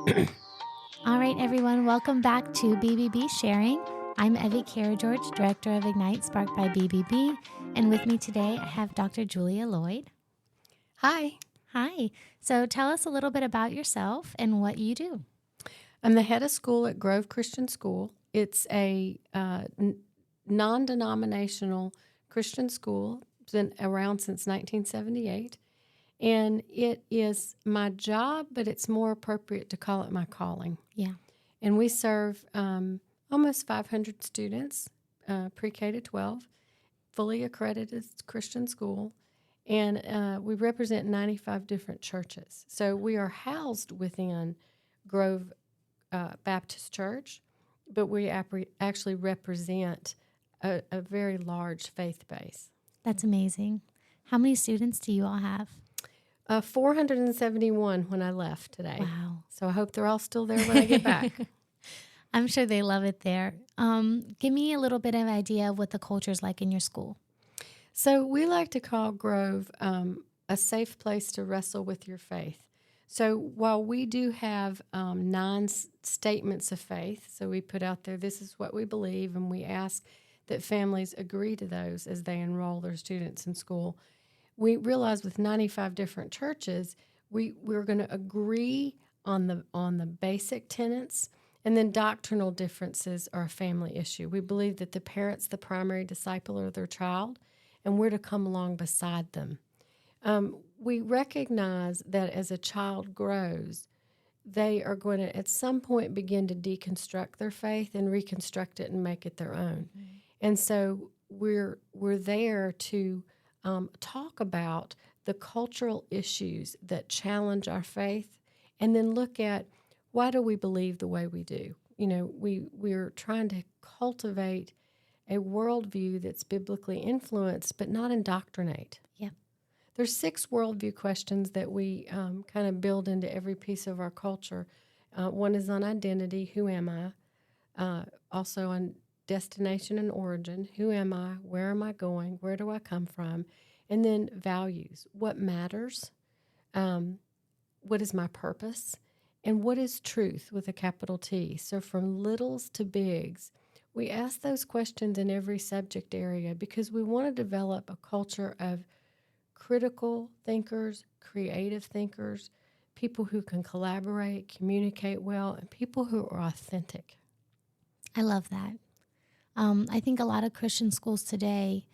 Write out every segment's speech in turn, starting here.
All right, everyone, welcome back to BBB Sharing. I'm Evie George, Director of Ignite Sparked by BBB, and with me today I have Dr. Julia Lloyd. Hi, Hi. So tell us a little bit about yourself and what you do. I'm the head of school at Grove Christian School. It's a non-denominational Christian school. It's been around since 1978. And it is my job, but it's more appropriate to call it my calling. Yeah. And we serve almost 500 students, pre-K to 12, fully accredited Christian school. And we represent 95 different churches. So we are housed within Grove Baptist Church, but we actually represent a very large faith base. That's amazing. How many students do you all have? 471 when I left today. Wow. So I hope they're all still there when I get back. I'm sure they love it there. Give me a little bit of an idea of what the culture is like in your school. So we like to call Grove a safe place to wrestle with your faith. So while we do have 9 statements of faith, so we put out there, this is what we believe, and we ask that families agree to those as they enroll their students in school. We realize with 95 different churches, we're going to agree on the basic tenets, and then doctrinal differences are a family issue. We believe that the parent's the primary discipler of their child, and we're to come along beside them. We recognize that as a child grows, they are going to at some point begin to deconstruct their faith and reconstruct it and make it their own. Mm-hmm. And so we're there to talk about the cultural issues that challenge our faith, and then look at why do we believe the way we do. You know, we're trying to cultivate a worldview that's biblically influenced, but not indoctrinate. Yeah. There's 6 worldview questions that we kind of build into every piece of our culture. One is on identity, who am I? Also on destination and origin, who am I? Where am I going? Where do I come from? And then values, what matters? What is my purpose? And what is truth with a capital T? So from littles to bigs, we ask those questions in every subject area because we want to develop a culture of critical thinkers, creative thinkers, people who can collaborate, communicate well, and people who are authentic. I love that. I think a lot of Christian schools today,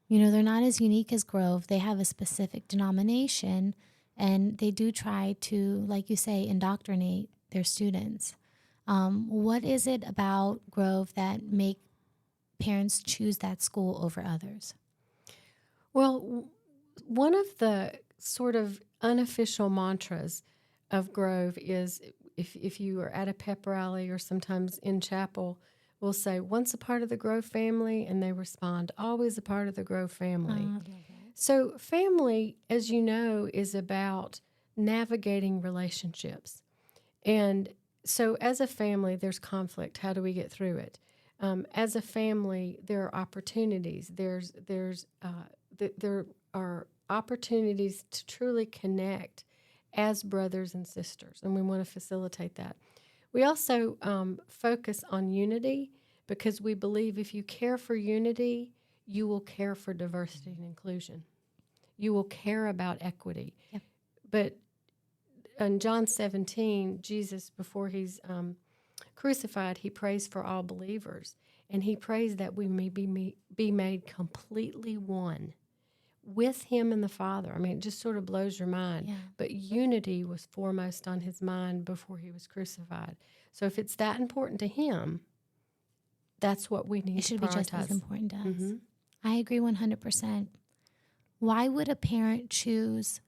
they're not as unique as Grove. They have a specific denomination, and they do try to, like you say, indoctrinate their students. What is it about Grove that make parents choose that school over others? Well, one of the sort of unofficial mantras of Grove is if you are at a pep rally or sometimes in chapel, we'll say, once a part of the Grove family, and they respond, always a part of the Grove family. So family, as you know, is about navigating relationships. And so as a family, there's conflict. How do we get through it? As a family, there are opportunities. There are opportunities to truly connect as brothers and sisters, and we want to facilitate that. We also focus on unity because we believe if you care for unity, you will care for diversity and inclusion. You will care about equity. Yep. But in John 17, Jesus, before he's crucified, he prays for all believers, and he prays that we may be made completely one with him and the Father. I mean, it just sort of blows your mind. Yeah. But unity was foremost on his mind before he was crucified. So if it's that important to him, that's what we need to prioritize. It should be just as important to us. Mm-hmm. I agree 100%. Why would a parent choose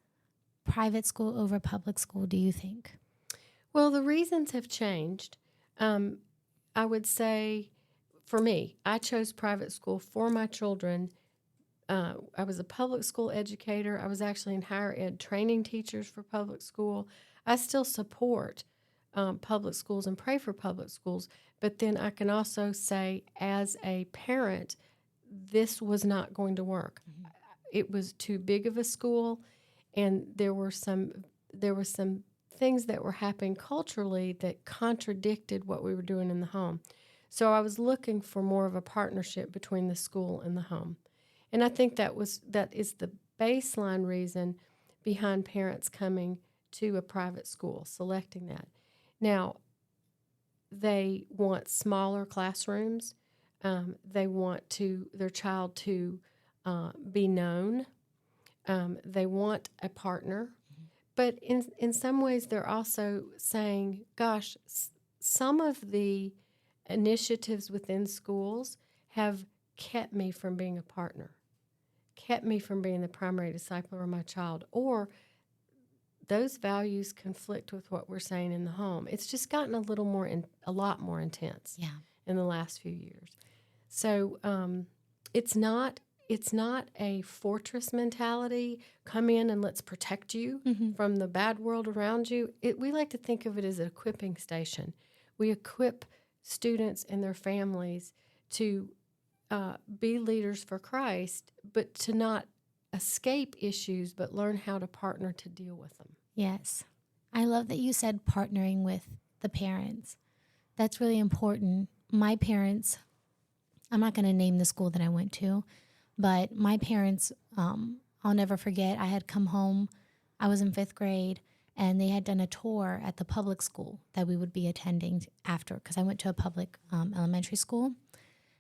private school over public school, do you think? Well, the reasons have changed. I would say, for me, I chose private school for my children. I was a public school educator. I was actually in higher ed training teachers for public school. I still support public schools and pray for public schools. But then I can also say, as a parent, this was not going to work. It was too big of a school, and there were some things that were happening culturally that contradicted what we were doing in the home. So I was looking for more of a partnership between the school and the home. And I think that is the baseline reason behind parents coming to a private school, selecting that. Now, they want smaller classrooms. They want their child to be known. They want a partner. But in some ways, they're also saying, gosh, some of the initiatives within schools have kept me from being a partner, kept me from being the primary discipler of my child, or those values conflict with what we're saying in the home. It's just gotten a lot more intense in the last few years. So it's not a fortress mentality. Come in and let's protect you from the bad world around you. We like to think of it as an equipping station. We equip students and their families to be leaders for Christ, but to not escape issues, but learn how to partner to deal with them. Yes. I love that you said partnering with the parents. That's really important. My parents, I'm not going to name the school that I went to, but my parents, I'll never forget, I had come home, I was in 5th grade, and they had done a tour at the public school that we would be attending after, because I went to a public elementary school,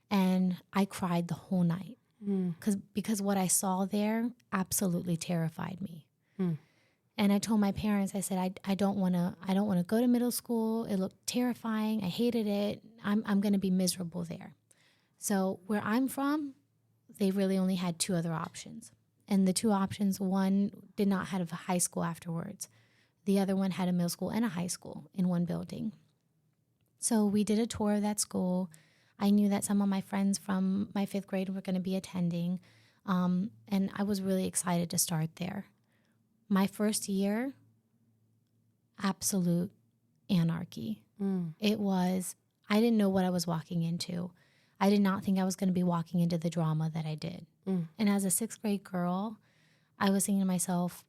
and I cried the whole night because what I saw there absolutely terrified me. And I told my parents, I said, I don't want to go to middle school. It looked terrifying. I hated it. I'm going to be miserable there. So where I'm from, they really only had 2 other options. And the 2 options, one did not have a high school afterwards. The other one had a middle school and a high school in one building. So we did a tour of that school. I knew that some of my friends from my 5th grade were going to be attending, and I was really excited to start there. My first year, absolute anarchy. It was, I didn't know what I was walking into. I did not think I was going to be walking into the drama that I did. And as a 6th grade girl, I was thinking to myself,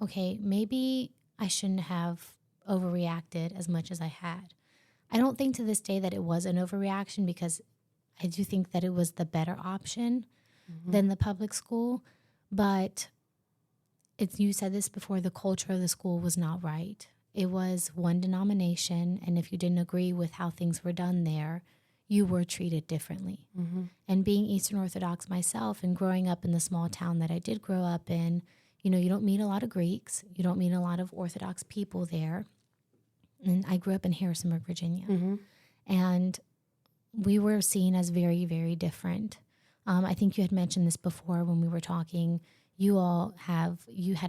okay, maybe I shouldn't have overreacted as much as I had. I don't think to this day that it was an overreaction, because I do think that it was the better option than the public school. But you said this before, the culture of the school was not right. It was one denomination, and if you didn't agree with how things were done there, you were treated differently. And being Eastern Orthodox myself and growing up in the small town that I did grow up in, you don't meet a lot of Greeks. You don't meet a lot of Orthodox people there. And I grew up in Harrisonburg, Virginia. And we were seen as very, very different. I think you had mentioned this before when we were talking. You had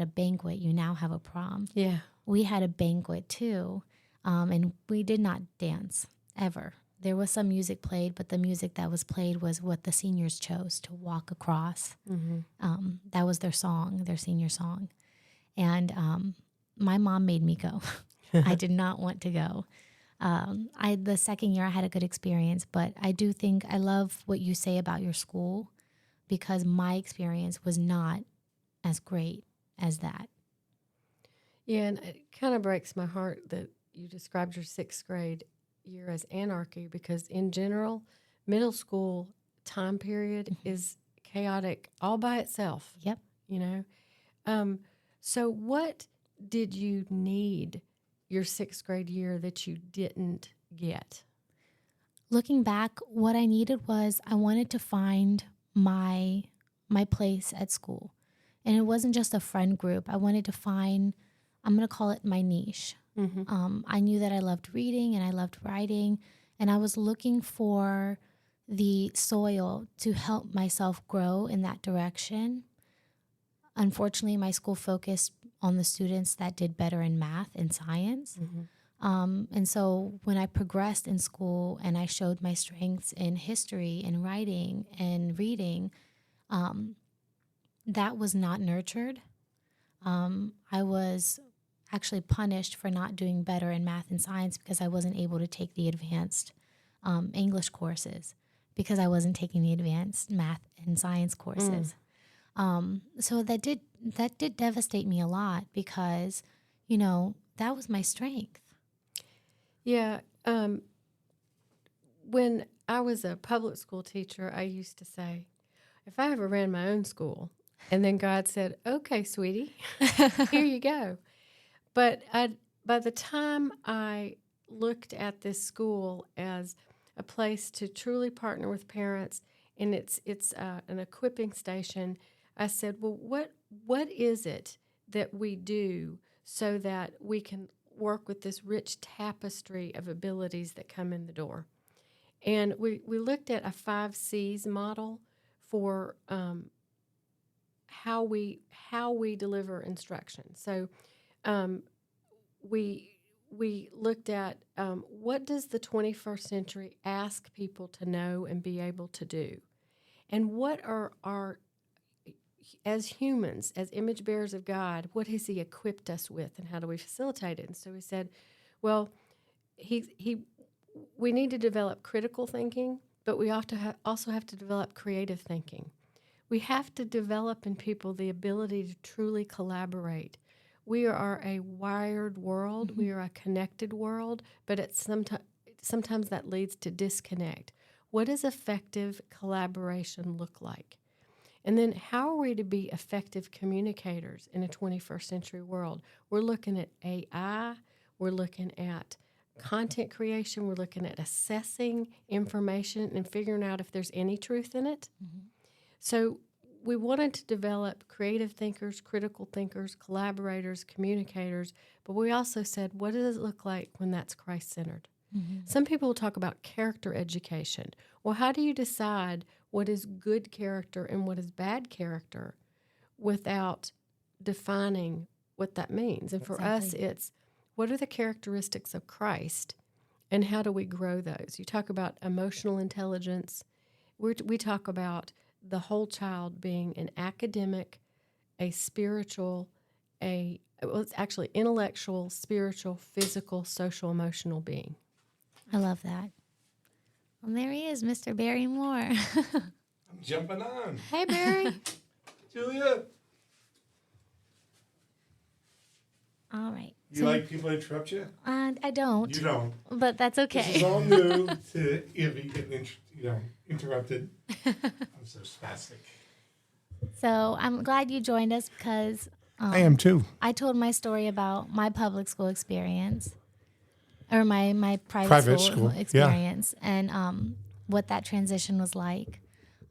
a banquet. You now have a prom. Yeah. We had a banquet too. And we did not dance ever. There was some music played, but the music that was played was what the seniors chose to walk across. That was their song, their senior song. And my mom made me go. I did not want to go. The second year I had a good experience, but I do think I love what you say about your school, because my experience was not as great as that. Yeah, and it kind of breaks my heart that you described your 6th grade year as anarchy, because in general, middle school time period is chaotic all by itself. Yep. So what did you need your 6th grade year that you didn't get? Looking back, what I needed was I wanted to find my place at school. And it wasn't just a friend group. I wanted to find, I'm going to call it my niche. I knew that I loved reading and I loved writing, and I was looking for the soil to help myself grow in that direction. Unfortunately, my school focused on the students that did better in math and science. And so when I progressed in school and I showed my strengths in history and writing and reading, that was not nurtured. I was actually punished for not doing better in math and science because I wasn't able to take the advanced English courses, because I wasn't taking the advanced math and science courses. So that did devastate me a lot, because, that was my strength. Yeah. When I was a public school teacher, I used to say, if I ever ran my own school, and then God said, okay, sweetie, here you go. But by the time I looked at this school as a place to truly partner with parents, and it's an equipping station, I said, well, what is it that we do so that we can work with this rich tapestry of abilities that come in the door? And we looked at a 5 C's model for how we deliver instruction. So we looked at what does the 21st century ask people to know and be able to do, and what are our, as humans, as image bearers of God, what has He equipped us with, and how do we facilitate it? And so we said, well, we need to develop critical thinking, but we also have to develop creative thinking. We have to develop in people the ability to truly collaborate. We are a wired world. Mm-hmm. We are a connected world, but sometimes that leads to disconnect. What does effective collaboration look like? And then how are we to be effective communicators in a 21st century world? We're looking at AI. We're looking at content creation. We're looking at assessing information and figuring out if there's any truth in it. Mm-hmm. So we wanted to develop creative thinkers, critical thinkers, collaborators, communicators, but we also said, what does it look like when that's Christ-centered? Mm-hmm. Some people will talk about character education. Well, how do you decide what is good character and what is bad character without defining what that means? And for us, it's what are the characteristics of Christ and how do we grow those? You talk about emotional intelligence. We talk about the whole child being an academic, a spiritual, it's actually intellectual, spiritual, physical, social, emotional being. I love that. Well, there he is, Mr. Barry Moore. I'm jumping on. Hey, Barry. Julia. All right. You like people to interrupt you? I don't. You don't. But that's okay. This is all new to Ivy getting interrupted. I'm so spastic. So I'm glad you joined us because I am too. I told my story about my public school experience or my private school experience and what that transition was like.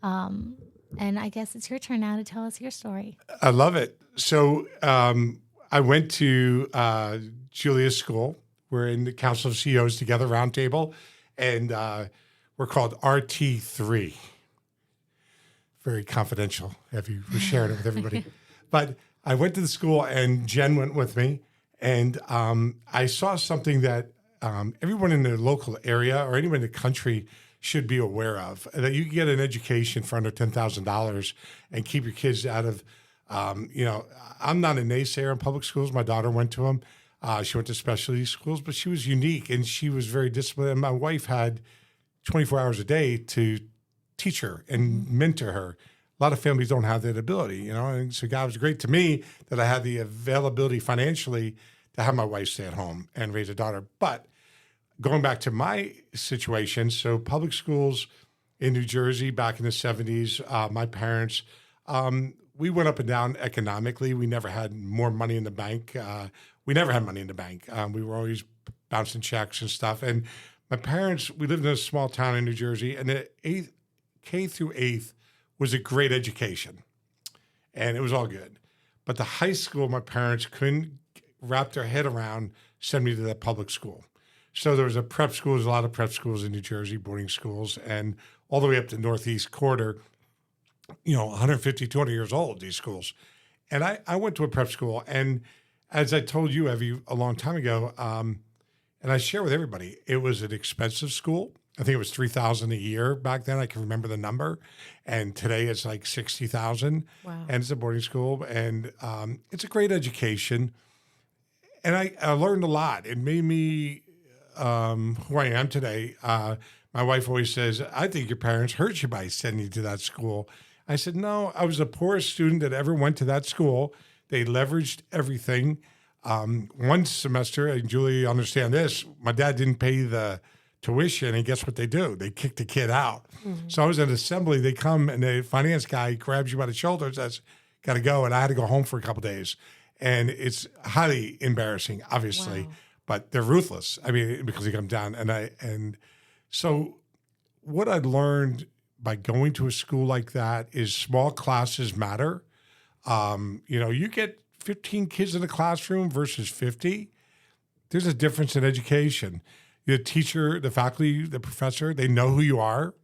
And I guess it's your turn now to tell us your story. I love it. So I went to Julia's school. We're in the Council of CEOs together, round table, and we're called RT3. Very confidential. We're sharing it with everybody. But I went to the school, and Jen went with me, and I saw something that everyone in the local area or anyone in the country should be aware of, that you can get an education for under $10,000 and keep your kids out of, I'm not a naysayer in public schools. My daughter went to them. She went to specialty schools, but she was unique and she was very disciplined. And my wife had 24 hours a day to teach her and mentor her. A lot of families don't have that ability, and so God was great to me that I had the availability financially to have my wife stay at home and raise a daughter. But going back to my situation, so public schools in New Jersey back in the 70s, my parents, we went up and down economically. We never had more money in the bank. We never had money in the bank. We were always bouncing checks and stuff. And my parents, we lived in a small town in New Jersey, and the K through 8th was a great education, and it was all good. But the high school, my parents couldn't wrap their head around sending me to that public school. So there was a prep school. There's a lot of prep schools in New Jersey, boarding schools, and all the way up to Northeast Quarter, 150, 200 years old, these schools. And I went to a prep school, and as I told you, Evie, a long time ago, and I share with everybody, it was an expensive school. I think it was $3,000 a year back then. I can remember the number. And today it's like $60,000. Wow. And it's a boarding school. And it's a great education. And I learned a lot. It made me who I am today. My wife always says, I think your parents hurt you by sending you to that school. I said, no, I was the poorest student that ever went to that school. They leveraged everything. One semester, and Julie, understand this, my dad didn't pay the tuition, and guess what they do? They kick the kid out. So I was at assembly. They come, and the finance guy grabs you by the shoulder and says, got to go. And I had to go home for a couple of days. And it's highly embarrassing, obviously, Wow. but they're ruthless. I mean, because he comes down. And so what I learned by going to a school like that is small classes matter. You get 15 kids in a classroom versus 50. There's a difference in education. The teacher, the faculty, the professor, they know who you are.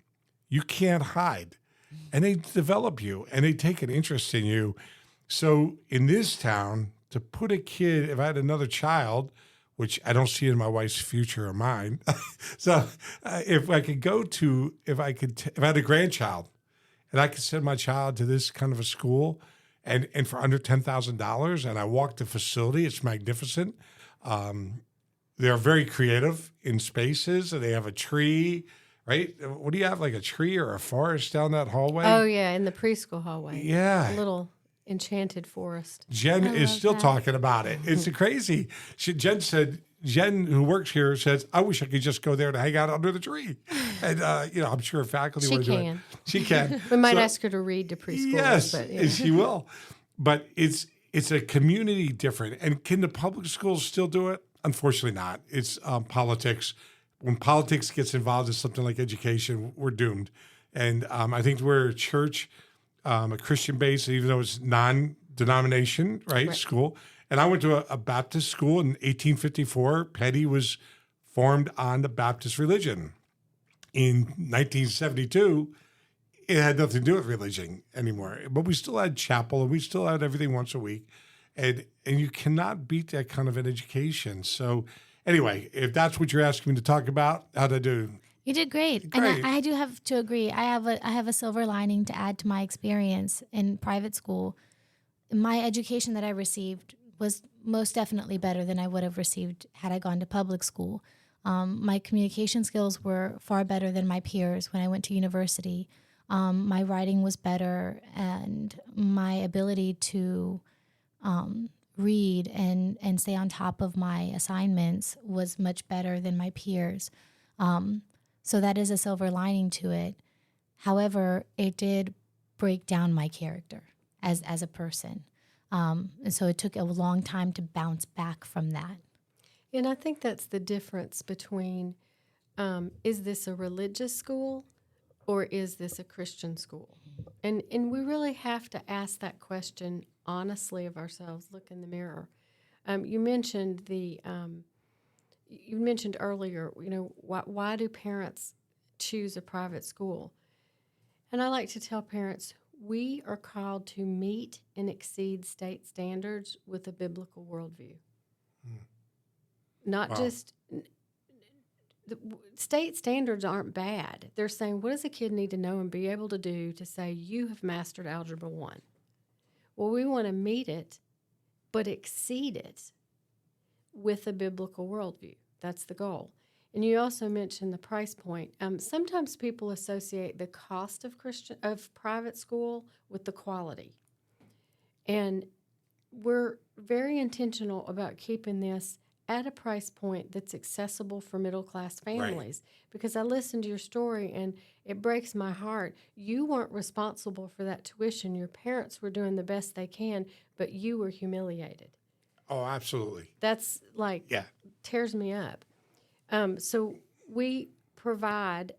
You can't hide. And they develop you and they take an interest in you. So in this town, to put a kid, if I had another child, which I don't see in my wife's future or mine. So if I had a grandchild and I could send my child to this kind of a school and for under $10,000 and I walk the facility, it's magnificent. They're very creative in spaces and they have a tree, right? What do you have, like a tree or a forest down that hallway? Oh, yeah, in the preschool hallway. Yeah. A little enchanted forest. Jen is love still that. talking about it. It's crazy. Jen, who works here, says, I wish I could just go there to hang out under the tree. And, I'm sure faculty She want to do it. can. She can. We might So- ask her to read to preschoolers. Yes, But, and she will. But it's a community different. And can the public schools still do it? Unfortunately not. It's politics. When politics gets involved in something like education, we're doomed. And I think we're a church, a Christian base, even though it's non-denomination, right, school. And I went to a Baptist school in 1854. Petty was formed on the Baptist religion. In 1972, it had nothing to do with religion anymore. But we still had chapel and we still had everything once a week. And you cannot beat that kind of an education. So anyway, if that's what you're asking me to talk about, how'd I do? You did great. Great. And I do have to agree. I have a silver lining to add to my experience in private school. My education that I received was most definitely better than I would have received had I gone to public school. My communication skills were far better than my peers when I went to university. My writing was better, and my ability to read and stay on top of my assignments was much better than my peers. So that is a silver lining to it. However, it did break down my character as a person. And so it took a long time to bounce back from that. And I think that's the difference between is this a religious school or is this a Christian school? And we really have to ask that question honestly of ourselves. Look in the mirror. You mentioned you mentioned earlier, why do parents choose a private school? And I like to tell parents, we are called to meet and exceed state standards with a biblical worldview. Not Wow. just state standards aren't bad. They're saying, what does a kid need to know and be able to do to say you have mastered Algebra 1? Well, we want to meet it, but exceed it with a biblical worldview. That's the goal. And you also mentioned the price point. Sometimes people associate the cost of private school with the quality. And we're very intentional about keeping this at a price point that's accessible for middle-class families. Because I listened to your story, and it breaks my heart. You weren't responsible for that tuition. Your parents were doing the best they can, but you were humiliated. Oh, absolutely. That's tears me up. So we provide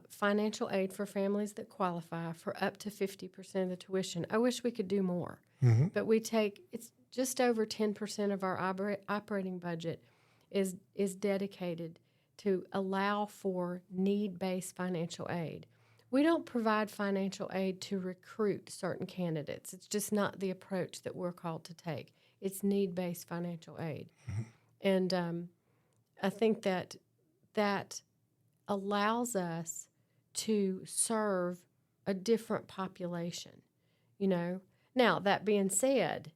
financial aid for families that qualify for up to 50% of the tuition. I wish we could do more, but it's just over 10% of our operating budget is dedicated to allow for need-based financial aid. We don't provide financial aid to recruit certain candidates. It's just not the approach that we're called to take. It's need-based financial aid. And I think that allows us to serve a different population, Now, that being said,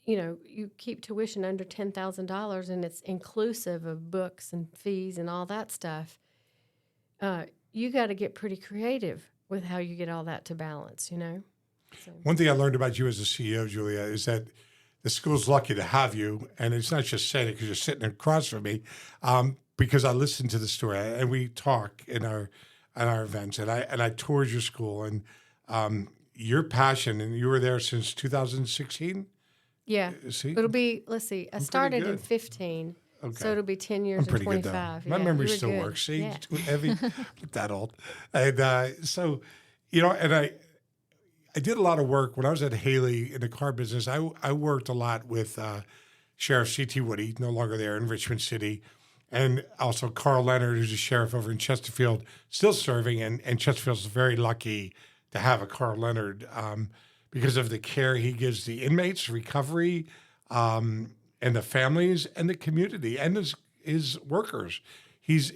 you keep tuition under $10,000 and it's inclusive of books and fees and all that stuff. You got to get pretty creative with how you get all that to balance, So. One thing I learned about you as a CEO, Julia, is that the school's lucky to have you. And it's not just saying it because you're sitting across from me, because I listen to the story and we talk in our events, and I toured your school, and your passion, and you were there since 2016. Yeah. See, It'll be, let's see, I I'm pretty started in good. 15. Okay. So it'll be 10 I'm years and pretty good though. 25. My Yeah, memory you were still good. works. See, Yeah. not that old, and so, and I did a lot of work when I was at Haley in the car business. I worked a lot with Sheriff C.T. Woody, no longer there in Richmond City, and also Carl Leonard, who's a sheriff over in Chesterfield, still serving, and Chesterfield's very lucky to have a Carl Leonard because of the care he gives the inmates, recovery, and the families and the community and his workers. He's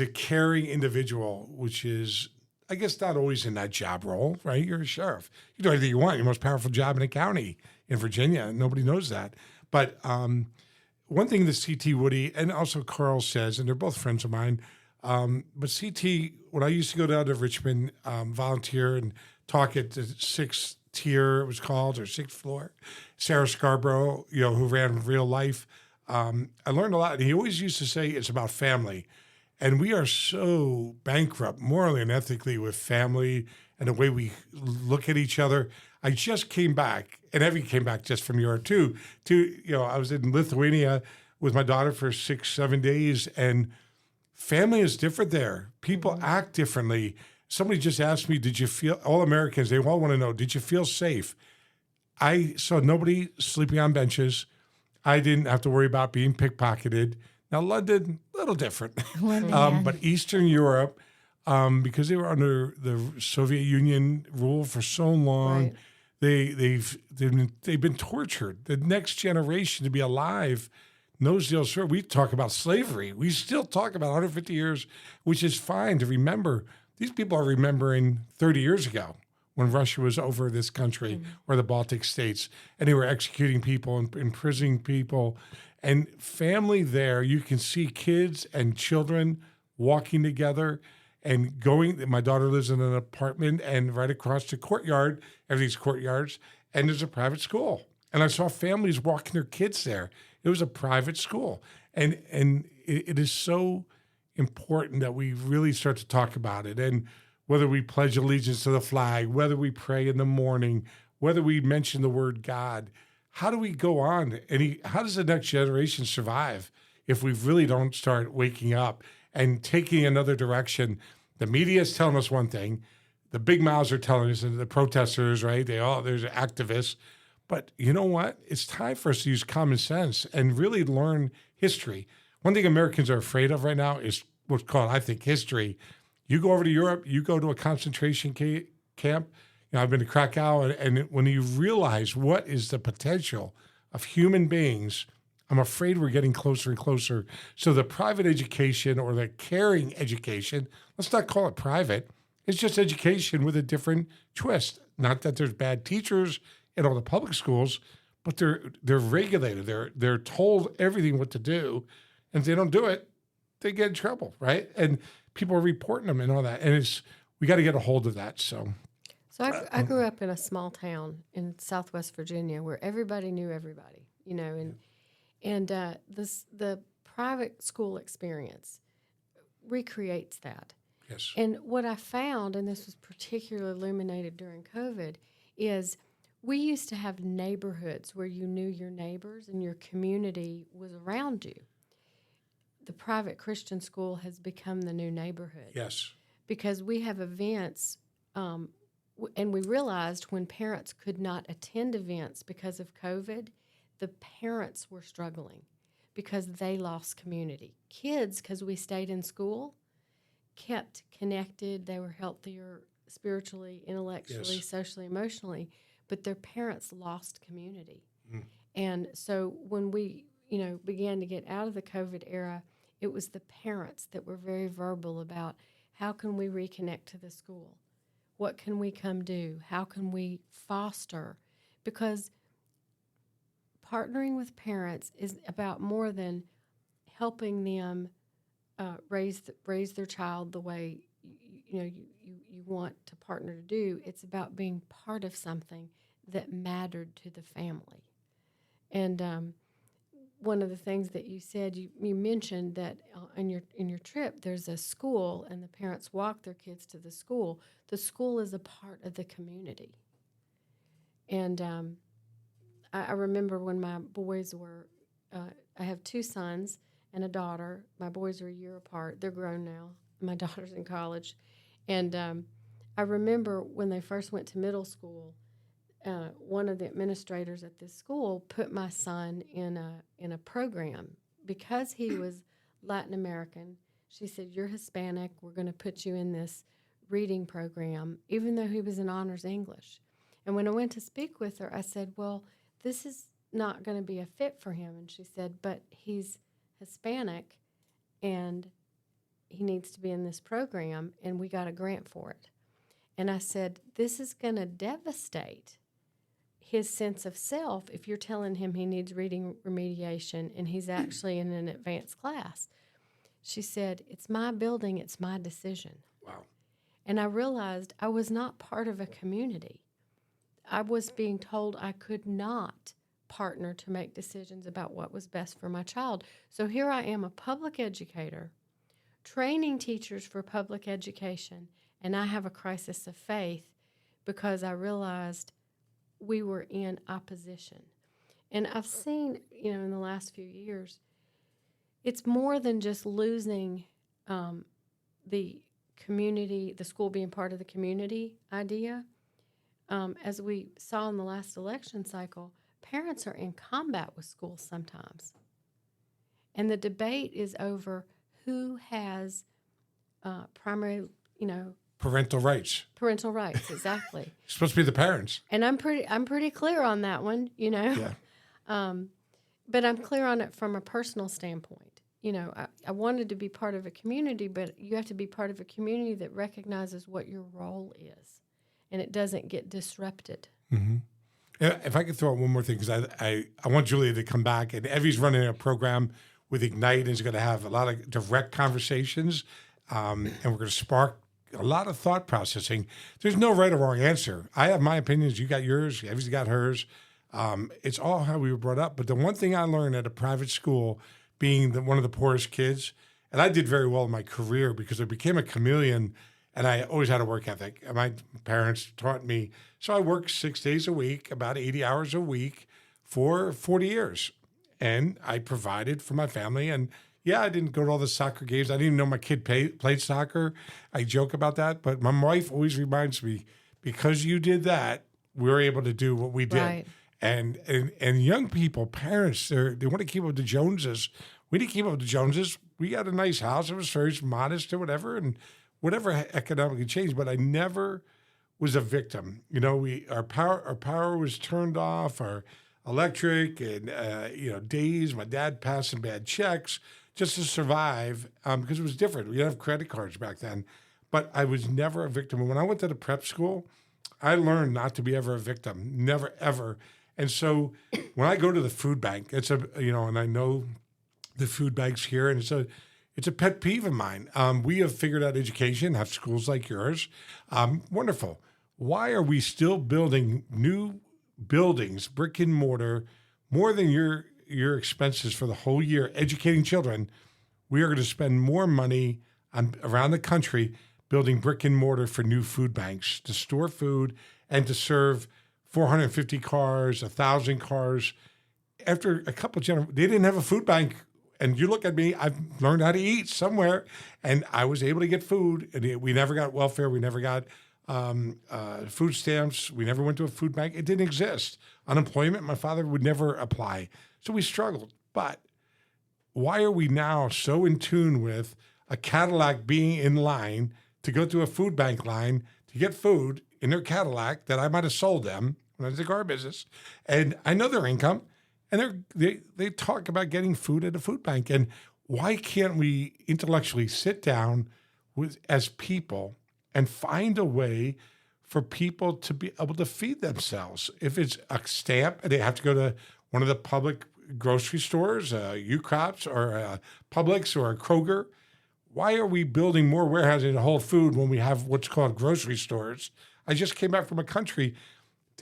a caring individual, which is, I guess, not always in that job role, right? You're a sheriff. You do anything you want. You're the most powerful job in the county in Virginia. Nobody knows that. But one thing that C.T. Woody and also Carl says, and they're both friends of mine, but C.T., when I used to go down to Richmond, volunteer and talk at the sixth tier, it was called, or sixth floor, Sarah Scarborough, who ran Real Life, I learned a lot. And he always used to say it's about family. And we are so bankrupt morally and ethically with family and the way we look at each other. I just came back, and Evie came back just from Europe too. I was in Lithuania with my daughter for 6-7 days, and family is different there. People act differently. Somebody just asked me, did you feel, all Americans, they all want to know, did you feel safe? I saw nobody sleeping on benches. I didn't have to worry about being pickpocketed. Now, London, a little different. London, yeah. But Eastern Europe, because they were under the Soviet Union rule for so long, Right. they've been tortured. The next generation to be alive knows the old story. We talk about slavery. We still talk about 150 years, which is fine to remember. These people are remembering 30 years ago when Russia was over this country or the Baltic states, and they were executing people and imprisoning people. And family there, you can see kids and children walking together and going. My daughter lives in an apartment, and right across the courtyard, everything's courtyards, and there's a private school. And I saw families walking their kids there. It was a private school. And it is so important that we really start to talk about it. And whether we pledge allegiance to the flag, whether we pray in the morning, whether we mention the word God, how do we go on? How does the next generation survive if we really don't start waking up and taking another direction? The media is telling us one thing. The big mouths are telling us, and the protesters, right? There's activists. But you know what? It's time for us to use common sense and really learn history. One thing Americans are afraid of right now is what's called, I think, history. You go over to Europe, you go to a concentration camp. I've been to Krakow, and when you realize what is the potential of human beings, I'm afraid we're getting closer and closer. So the private education or the caring education, let's not call it private. It's just education with a different twist. Not that there's bad teachers in all the public schools, but they're regulated. They're told everything what to do, and if they don't do it, they get in trouble, right? And people are reporting them and all that. And we got to get a hold of that. So I grew up in a small town in Southwest Virginia where everybody knew everybody, and the private school experience recreates that. yes, And what I found, and this was particularly illuminated during COVID, is we used to have neighborhoods where you knew your neighbors and your community was around you. The private Christian school has become the new neighborhood. yes, Because we have events, and we realized when parents could not attend events because of COVID, the parents were struggling because they lost community. Kids, because we stayed in school, kept connected. They were healthier spiritually, intellectually, Yes. socially, emotionally, but their parents lost community. And so when we, began to get out of the COVID era, it was the parents that were very verbal about how can we reconnect to the school? What can we come do? How can we foster? Because partnering with parents is about more than helping them raise their child the way you want to partner to do. It's about being part of something that mattered to the family. And one of the things that you said, you mentioned that in your trip, there's a school, and the parents walk their kids to the school. The school is a part of the community. And I remember when my boys were, I have 2 sons and a daughter. My boys are a year apart. They're grown now. My daughter's in college. And I remember when they first went to middle school, one of the administrators at this school put my son in a program because he was Latin American. She said, "You're Hispanic. We're going to put you in this reading program," even though he was in honors English. And when I went to speak with her, I said, "Well, this is not going to be a fit for him." And she said, "But he's Hispanic, and he needs to be in this program, and we got a grant for it." And I said, "This is going to devastate his sense of self if you're telling him he needs reading remediation and he's actually in an advanced class." She said, "It's my building, it's my decision." Wow. And I realized I was not part of a community. I was being told I could not partner to make decisions about what was best for my child. So here I am, a public educator, training teachers for public education, and I have a crisis of faith because I realized we were in opposition. And I've seen, in the last few years, it's more than just losing the community, the school being part of the community idea. As we saw in the last election cycle, parents are in combat with schools sometimes. And the debate is over who has primary, Parental rights. parental rights, exactly. It's supposed to be the parents. And I'm pretty clear on that one, Yeah. But I'm clear on it from a personal standpoint. I wanted to be part of a community, but you have to be part of a community that recognizes what your role is, and it doesn't get disrupted. Mm-hmm. If I could throw out one more thing, because I want Julia to come back, and Evie's running a program with Ignite and is going to have a lot of direct conversations, and we're going to spark a lot of thought processing. There's no right or wrong answer. I have my opinions. You got yours. Evie's got hers. It's all how we were brought up. But the one thing I learned at a private school, being one of the poorest kids, and I did very well in my career because I became a chameleon, and I always had a work ethic. My parents taught me. So I worked 6 days a week, about 80 hours a week for 40 years. And I provided for my family. And yeah, I didn't go to all the soccer games. I didn't even know my kid played soccer. I joke about that. But my wife always reminds me, because you did that, we were able to do what we did. Right. And young people, parents, they want to keep up with the Joneses. We didn't keep up with the Joneses. We got a nice house. It was very modest or whatever. And whatever economically changed, but I never was a victim. Our power was turned off, our electric, and days. My dad passed some bad checks just to survive because it was different. We didn't have credit cards back then, but I was never a victim. And when I went to the prep school, I learned not to be ever a victim, never ever. And so when I go to the food bank, it's and I know the food banks here, and it's a pet peeve of mine. We have figured out education, have schools like yours. Wonderful. Why are we still building new buildings, brick and mortar, more than your expenses for the whole year educating children? We are going to spend more money around the country building brick and mortar for new food banks to store food and to serve 450 cars, 1,000 cars. After a couple of generations, they didn't have a food bank. And you look at me, I've learned how to eat somewhere, and I was able to get food. And we never got welfare. We never got food stamps. We never went to a food bank. It didn't exist. Unemployment, my father would never apply. So we struggled. But why are we now so in tune with a Cadillac being in line to go through a food bank line to get food in their Cadillac that I might have sold them when I was in the car business? And I know their income. And they talk about getting food at a food bank. And why can't we intellectually sit down as people and find a way for people to be able to feed themselves? If it's a stamp and they have to go to one of the public grocery stores, U-Crops or Publix or a Kroger, why are we building more warehouses to hold food when we have what's called grocery stores? I just came back from a country.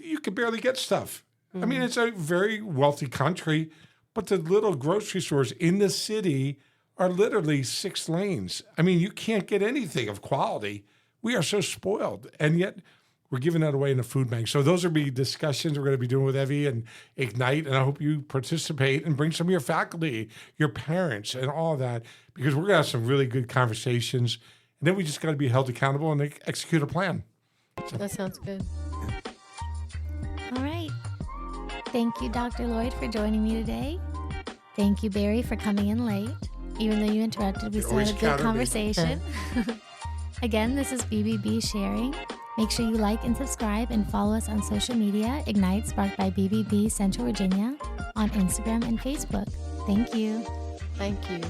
you could barely get stuff. I mean, it's a very wealthy country, but the little grocery stores in the city are literally 6 lanes. I mean, you can't get anything of quality. We are so spoiled, and yet we're giving that away in a food bank. So those will be discussions we're going to be doing with Evie and Ignite, and I hope you participate and bring some of your faculty, your parents, and all that, because we're going to have some really good conversations, and then we just got to be held accountable and execute a plan. That sounds good. All right. Thank you, Dr. Lloyd, for joining me today. Thank you, Barry, for coming in late. Even though you interrupted, we still had a good conversation. Again, this is BBB Sharing. Make sure you like and subscribe and follow us on social media, Ignite, sparked by BBB Central Virginia, on Instagram and Facebook. Thank you. Thank you.